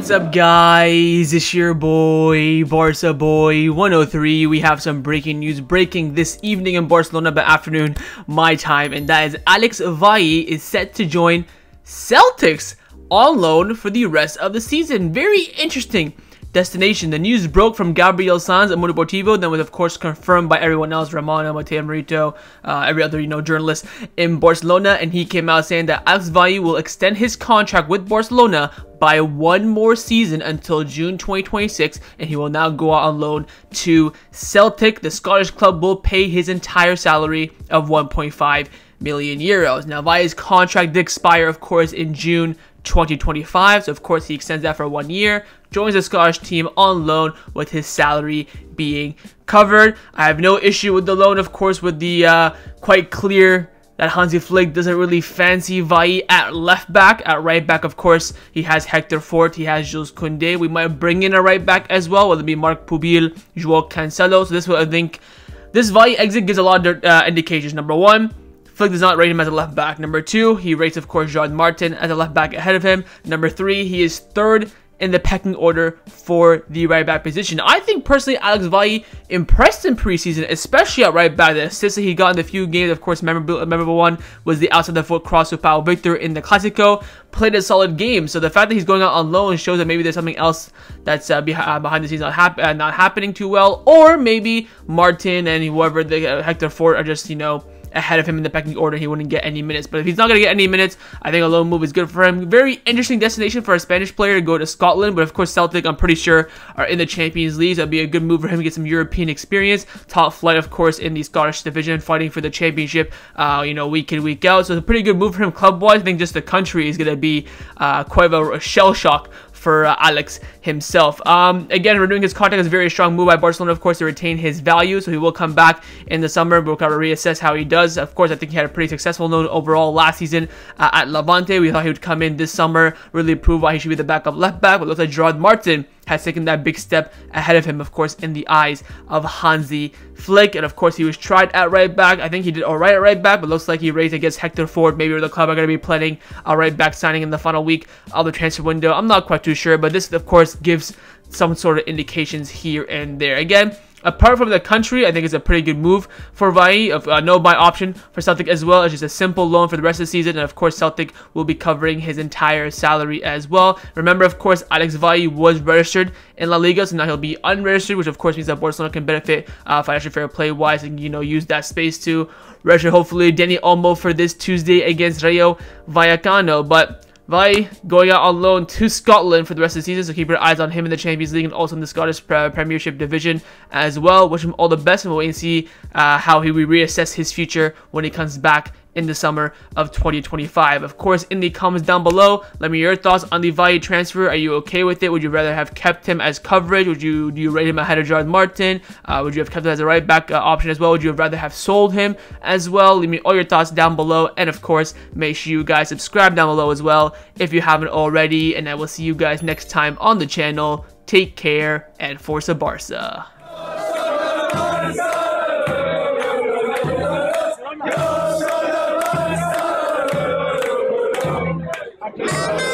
What's up, guys? It's your boy Barca Boy 103. We have some breaking news breaking this evening in Barcelona, but afternoon my time, and that is Alex Valle is set to join Celtics on loan for the rest of the season. Very interesting destination. The news broke from Gabriel Sanz at Mundo Deportivo, then was of course confirmed by everyone else, Ramona, Mateo Merito, every other journalist in Barcelona, and he came out saying that Alex Valle will extend his contract with Barcelona by one more season until June 2026, and he will now go out on loan to Celtic. The Scottish club will pay his entire salary of 1.5 million euros. Now, Valle's contract did expire, of course, in June 2025, so of course he extends that for 1 year, joins the Scottish team on loan with his salary being covered. I have no issue with the loan, of course, with the quite clear that Hansi Flick doesn't really fancy Valle at left back. At right back, of course, he has Hector Fort, he has Jules Koundé. We might bring in a right back as well, whether it be Marc Pubil, Joao Cancelo. So this will, I think, this Valle exit gives a lot of indications. Number one, Flick does not rate him as a left back. Number two, he rates, of course, Jordan Martin as a left back ahead of him. Number three, he is third in the pecking order for the right back position. I think personally Alex Valle impressed in preseason, especially at right back. The assists that he got in the few games, of course, memorable one was the outside the foot cross to Pau Victor in the Clásico. Played a solid game, so the fact that he's going out on loan shows that maybe there's something else that's behind the scenes not happening too well, or maybe Martin and whoever the Hector Fort are just ahead of him in the pecking order. He wouldn't get any minutes, but if he's not going to get any minutes, I think a loan move is good for him. Very interesting destination for a Spanish player to go to Scotland, but of course Celtic, I'm pretty sure, are in the Champions League. That'd be a good move for him to get some European experience. Top flight, of course, in the Scottish division, fighting for the championship, week in, week out. So it's a pretty good move for him club-wise. I think just the country is going to be quite a shell shock for Alex himself. Again, renewing his contract is a very strong move by Barcelona, of course, to retain his value, so he will come back in the summer. We'll kind of reassess how he does. Of course, I think he had a pretty successful loan overall last season at Levante. We thought he would come in this summer, really prove why he should be the backup left back, but it looks like Gerard Martin has taken that big step ahead of him, of course, in the eyes of Hansi Flick. And of course, he was tried at right back. I think he did alright at right back, but looks like he raised against Hector Ford. Maybe the club are going to be planning a right back signing in the final week of the transfer window. I'm not quite too sure, but this, of course, gives some sort of indications here and there. Again, apart from the country, I think it's a pretty good move for Valle. No buy option for Celtic as well. It's just a simple loan for the rest of the season, and of course Celtic will be covering his entire salary as well. Remember, of course, Alex Valle was registered in La Liga, so now he'll be unregistered, which of course means that Barcelona can benefit financial fair play wise and use that space to register hopefully Dani Olmo for this Tuesday against Rayo Vallecano. But Valle going out on loan to Scotland for the rest of the season, so keep your eyes on him in the Champions League and also in the Scottish Premiership division as well. Wish him all the best, and we'll wait and see how he will reassess his future when he comes back in the summer of 2025. Of course, in the comments down below, let me know your thoughts on the Valle transfer. Are you okay with it? Would you rather have kept him as coverage? Do you rate him ahead of Gerard Martin? Would you have kept him as a right back option as well? Would you have rather have sold him as well? Leave me all your thoughts down below, and of course, make sure you guys subscribe down below as well if you haven't already, and I will see you guys next time on the channel. Take care, and Forza Barca. Yeah.